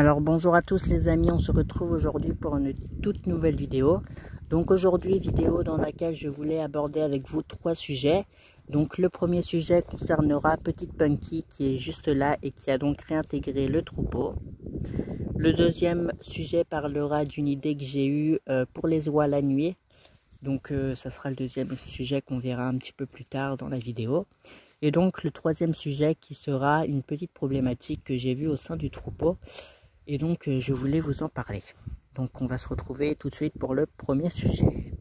Alors bonjour à tous les amis, on se retrouve aujourd'hui pour une toute nouvelle vidéo. Donc aujourd'hui vidéo dans laquelle je voulais aborder avec vous trois sujets. Donc le premier sujet concernera Petite Punky qui est juste là et qui a donc réintégré le troupeau. Le deuxième sujet parlera d'une idée que j'ai eue pour les oies la nuit. Donc ça sera le deuxième sujet qu'on verra un petit peu plus tard dans la vidéo. Et donc le troisième sujet qui sera une petite problématique que j'ai vue au sein du troupeau. Et donc je voulais vous en parler. Donc on va se retrouver tout de suite pour le premier sujet.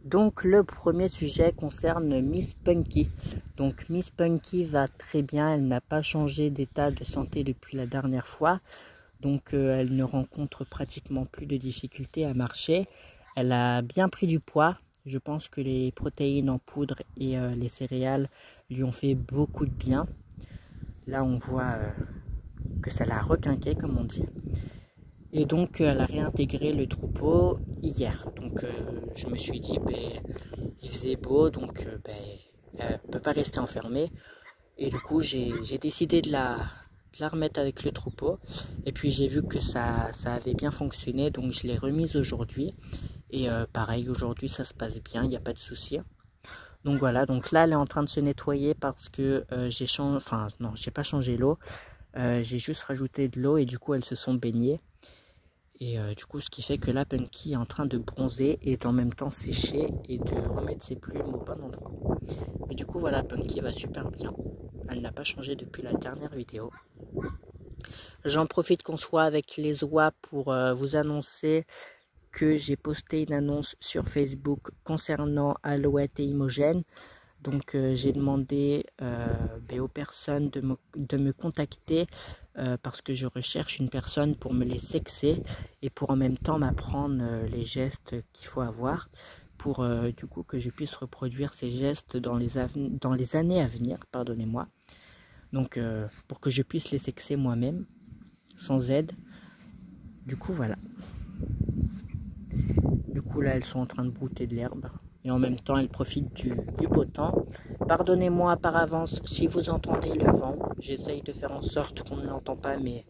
Donc le premier sujet concerne Miss Punky. Donc Miss Punky va très bien, elle n'a pas changé d'état de santé depuis la dernière fois. Donc elle ne rencontre pratiquement plus de difficultés à marcher. Elle a bien pris du poids. Je pense que les protéines en poudre et les céréales lui ont fait beaucoup de bien. Là on voit que ça l'a requinqué comme on dit. Et donc elle a réintégré le troupeau hier. Donc je me suis dit, il faisait beau, donc elle ne peut pas rester enfermée. Et du coup j'ai décidé de la remettre avec le troupeau. Et puis j'ai vu que ça avait bien fonctionné, donc je l'ai remise aujourd'hui. Et pareil, aujourd'hui ça se passe bien, il n'y a pas de souci. Donc voilà, donc là elle est en train de se nettoyer parce que j'ai changé, enfin non, j'ai pas changé l'eau. J'ai juste rajouté de l'eau et du coup elles se sont baignées. Et du coup ce qui fait que la Punky est en train de bronzer et en même temps sécher et de remettre ses plumes au bon endroit. Mais du coup voilà, Punky va super bien. Elle n'a pas changé depuis la dernière vidéo. J'en profite qu'on soit avec les oies pour vous annoncer que j'ai posté une annonce sur Facebook concernant Alouette et Imogène. Donc j'ai demandé aux personnes de me contacter parce que je recherche une personne pour me les sexer et pour en même temps m'apprendre les gestes qu'il faut avoir pour du coup que je puisse reproduire ces gestes dans les années à venir, pardonnez-moi. Donc pour que je puisse les sexer moi-même sans aide. Du coup voilà. Du coup là elles sont en train de brouter de l'herbe. Et en même temps, elles profitent du beau temps. Pardonnez-moi par avance si vous entendez le vent. J'essaye de faire en sorte qu'on ne l'entend pas, mais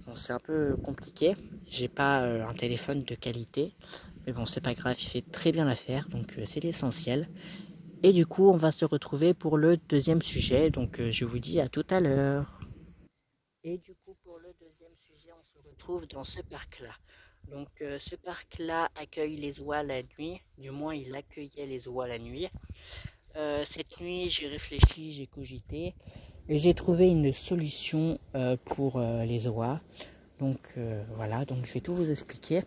bon, c'est un peu compliqué. J'ai pas un téléphone de qualité. Mais bon, c'est pas grave, il fait très bien l'affaire, donc c'est l'essentiel. Et du coup, on va se retrouver pour le deuxième sujet. Donc je vous dis à tout à l'heure. Et du coup, pour le deuxième sujet, on se retrouve dans ce parc-là. Donc ce parc-là accueille les oies la nuit, du moins il accueillait les oies la nuit. Cette nuit j'ai réfléchi, j'ai cogité et j'ai trouvé une solution pour les oies. Donc voilà, donc je vais tout vous expliquer.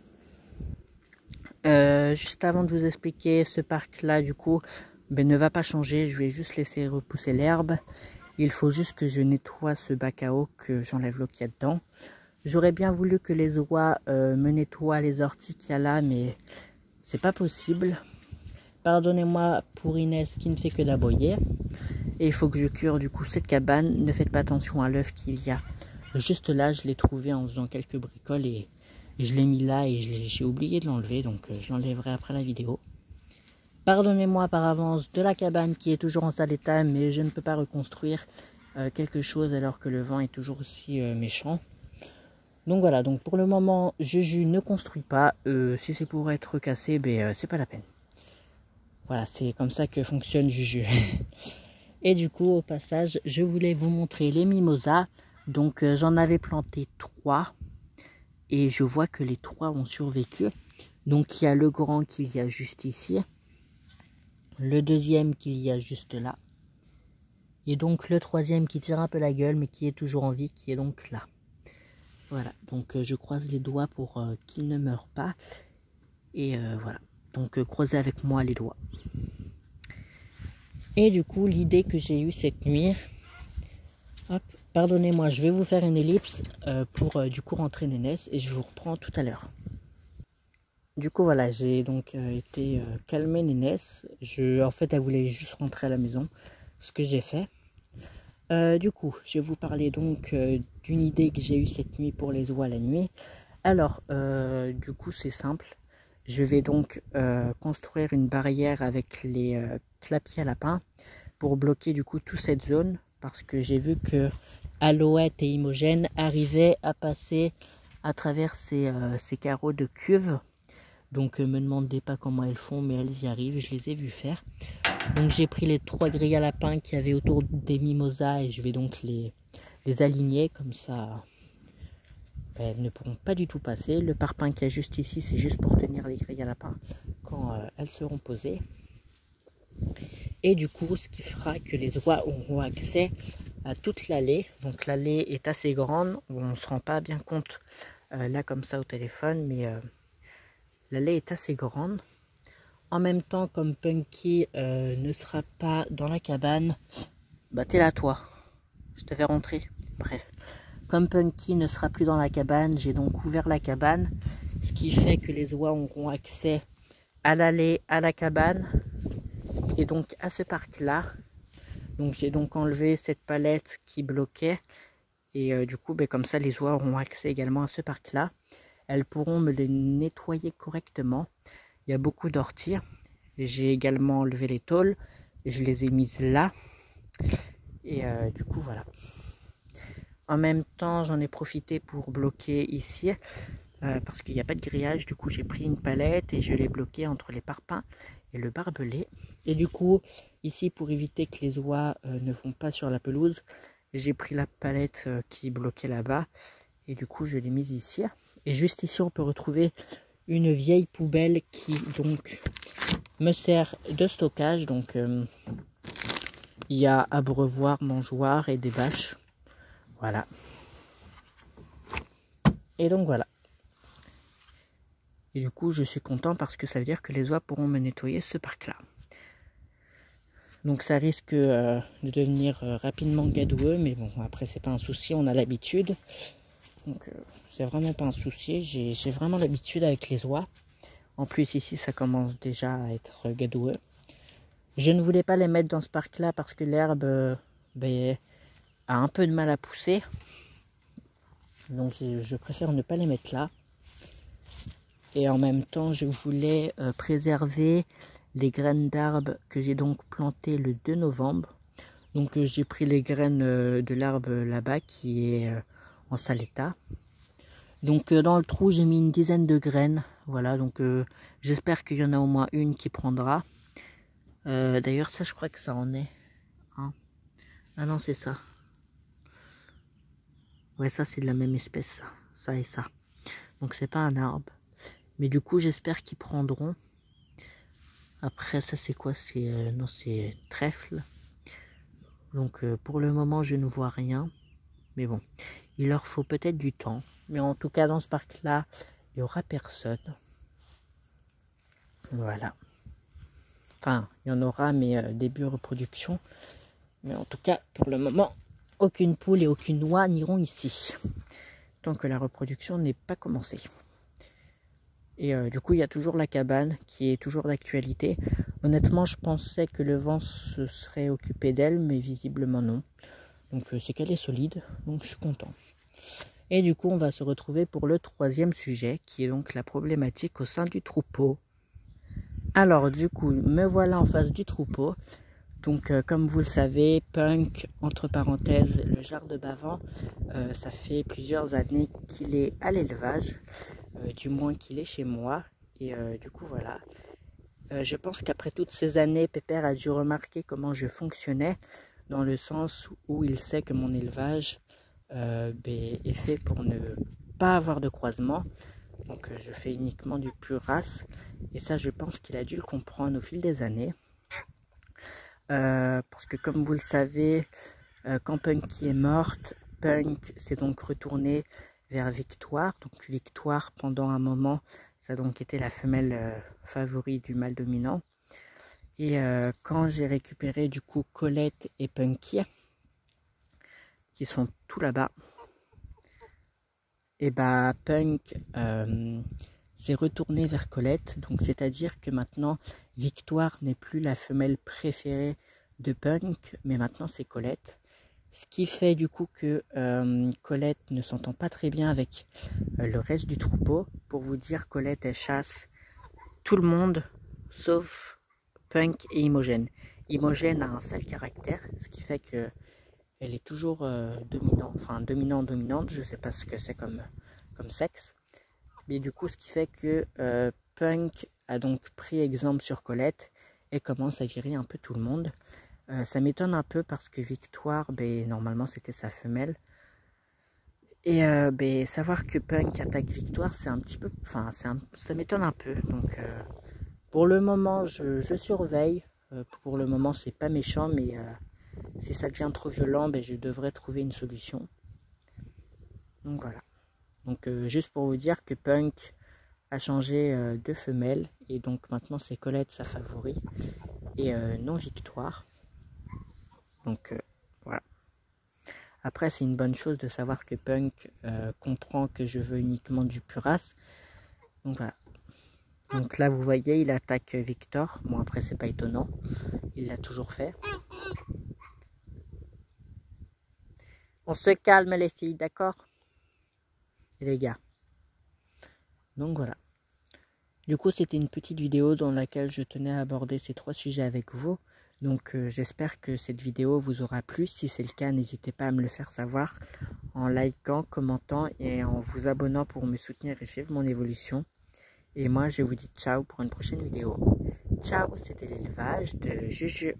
Juste avant de vous expliquer ce parc-là du coup, ne va pas changer, je vais juste laisser repousser l'herbe. Il faut juste que je nettoie ce bac à eau, que j'enlève l'eau qu'il y a dedans. J'aurais bien voulu que les oies me nettoient les orties qu'il y a là, mais c'est pas possible. Pardonnez-moi pour Inès qui ne fait que d'aboyer. Et il faut que je cure du coup cette cabane. Ne faites pas attention à l'œuf qu'il y a juste là. Je l'ai trouvé en faisant quelques bricoles et je l'ai mis là et j'ai oublié de l'enlever. Donc je l'enlèverai après la vidéo. Pardonnez-moi par avance de la cabane qui est toujours en sale état, mais je ne peux pas reconstruire quelque chose alors que le vent est toujours aussi méchant. Donc voilà, donc pour le moment, Juju ne construit pas. Si c'est pour être cassé, c'est pas la peine. Voilà, c'est comme ça que fonctionne Juju. Et du coup, au passage, je voulais vous montrer les mimosas. Donc j'en avais planté 3. Et je vois que les 3 ont survécu. Donc il y a le grand qu'il y a juste ici. Le deuxième qu'il y a juste là. Et donc le troisième qui tire un peu la gueule, mais qui est toujours en vie, qui est donc là. Voilà, donc je croise les doigts pour qu'il ne meure pas. Et voilà, donc croisez avec moi les doigts. Et du coup, l'idée que j'ai eue cette nuit, hop, pardonnez-moi, je vais vous faire une ellipse pour du coup rentrer Nénès et je vous reprends tout à l'heure. Du coup, voilà, j'ai donc été calmer Nénès. En fait, elle voulait juste rentrer à la maison, ce que j'ai fait. Du coup, je vais vous parler donc d'une idée que j'ai eue cette nuit pour les oies la nuit. Alors, du coup, c'est simple. Je vais donc construire une barrière avec les clapiers à lapin pour bloquer du coup toute cette zone. Parce que j'ai vu que Alouette et Imogène arrivaient à passer à travers ces carreaux de cuve. Donc me demandez pas comment elles font, mais elles y arrivent, je les ai vues faire. Donc j'ai pris les 3 grilles à lapin qu'il y avait autour des mimosas et je vais donc les aligner comme ça. Elles ne pourront pas du tout passer. Le parpaing qui est juste ici, c'est juste pour tenir les grilles à lapin quand elles seront posées. Et du coup, ce qui fera que les oies auront accès à toute l'allée. Donc l'allée est assez grande, on ne se rend pas bien compte là comme ça au téléphone, mais l'allée est assez grande. En même temps, comme Punky ne sera pas dans la cabane, bah t'es là toi, je te fais rentrer. Bref, comme Punky ne sera plus dans la cabane, j'ai donc ouvert la cabane, ce qui fait que les oies auront accès à l'allée, à la cabane et donc à ce parc là. Donc j'ai donc enlevé cette palette qui bloquait et du coup comme ça les oies auront accès également à ce parc là. Elles pourront me les nettoyer correctement. Il y a beaucoup d'orties. J'ai également enlevé les tôles, je les ai mises là et du coup voilà. En même temps j'en ai profité pour bloquer ici parce qu'il n'y a pas de grillage. Du coup j'ai pris une palette et je l'ai bloquée entre les parpaings et le barbelé. Et du coup ici, pour éviter que les oies ne vont pas sur la pelouse, j'ai pris la palette qui bloquait là-bas et du coup je l'ai mise ici. Et juste ici on peut retrouver une vieille poubelle qui donc me sert de stockage. Donc il y a abreuvoir, mangeoire et des bâches. Voilà. Et donc voilà. Et du coup je suis content parce que ça veut dire que les oies pourront me nettoyer ce parc là. Donc ça risque de devenir rapidement gadoueux, mais bon après c'est pas un souci, on a l'habitude. Donc c'est vraiment pas un souci, j'ai vraiment l'habitude avec les oies. En plus ici ça commence déjà à être gadoueux. Je ne voulais pas les mettre dans ce parc là parce que l'herbe a un peu de mal à pousser. Donc je préfère ne pas les mettre là. Et en même temps je voulais préserver les graines d'arbre que j'ai donc plantées le 2 novembre. Donc j'ai pris les graines de l'arbre là-bas qui est en sale état. Donc dans le trou j'ai mis une dizaine de graines. Voilà, donc j'espère qu'il y en a au moins une qui prendra. D'ailleurs ça je crois que ça en est. Hein. Ah non c'est ça. Ouais ça c'est de la même espèce ça et ça. Donc c'est pas un arbre. Mais du coup j'espère qu'ils prendront. Après ça c'est quoi? C'est non c'est trèfle. Donc pour le moment je ne vois rien. Mais bon, il leur faut peut-être du temps. Mais en tout cas dans ce parc là, il n'y aura personne. Voilà. Enfin, il y en aura mais début reproduction. Mais en tout cas pour le moment, aucune poule et aucune oie n'iront ici. Tant que la reproduction n'est pas commencée. Et du coup il y a toujours la cabane qui est toujours d'actualité. Honnêtement je pensais que le vent se serait occupé d'elle, mais visiblement non. Donc c'est qu'elle est solide, donc je suis content. Et du coup on va se retrouver pour le 3e sujet, qui est donc la problématique au sein du troupeau. Alors du coup me voilà en face du troupeau. Donc comme vous le savez, Punk, entre parenthèses le Jar de Bavent, ça fait plusieurs années qu'il est à l'élevage. Du moins qu'il est chez moi. Et du coup voilà. Je pense qu'après toutes ces années, Pépère a dû remarquer comment je fonctionnais, dans le sens où il sait que mon élevage est fait pour ne pas avoir de croisement. Donc je fais uniquement du pur race. Et ça je pense qu'il a dû le comprendre au fil des années. Parce que comme vous le savez, quand Punky est morte, Punk s'est donc retourné vers Victoire. Donc Victoire pendant un moment, ça a donc été la femelle favorite du mâle dominant. Et quand j'ai récupéré du coup Colette et Punky, qui sont tout là-bas, et bah Punk s'est retourné vers Colette. Donc c'est-à-dire que maintenant Victoire n'est plus la femelle préférée de Punk, mais maintenant c'est Colette. Ce qui fait du coup que Colette ne s'entend pas très bien avec le reste du troupeau. Pour vous dire, Colette elle chasse tout le monde sauf Punk et Imogène. Imogène a un sale caractère, ce qui fait que elle est toujours dominante, enfin dominante, je sais pas ce que c'est comme sexe. Mais du coup, ce qui fait que Punk a donc pris exemple sur Colette et commence à virer un peu tout le monde. Ça m'étonne un peu parce que Victoire, ben, normalement c'était sa femelle. Et ben, savoir que Punk attaque Victoire, c'est un petit peu, enfin ça m'étonne un peu. Donc pour le moment, je surveille. Pour le moment, c'est pas méchant, mais si ça devient trop violent, ben, je devrais trouver une solution. Donc voilà. Donc juste pour vous dire que Punk a changé de femelle et donc maintenant c'est Colette sa favori et non Victoire. Donc voilà. Après c'est une bonne chose de savoir que Punk comprend que je veux uniquement du Puras. Donc voilà. Donc là vous voyez il attaque Victor. Bon après c'est pas étonnant. Il l'a toujours fait. On se calme les filles, d'accord? Et les gars. Donc voilà. Du coup, c'était une petite vidéo dans laquelle je tenais à aborder ces 3 sujets avec vous. Donc, j'espère que cette vidéo vous aura plu. Si c'est le cas, n'hésitez pas à me le faire savoir en likant, commentant et en vous abonnant pour me soutenir et suivre mon évolution. Et moi, je vous dis ciao pour une prochaine vidéo. Ciao, c'était l'élevage de Juju.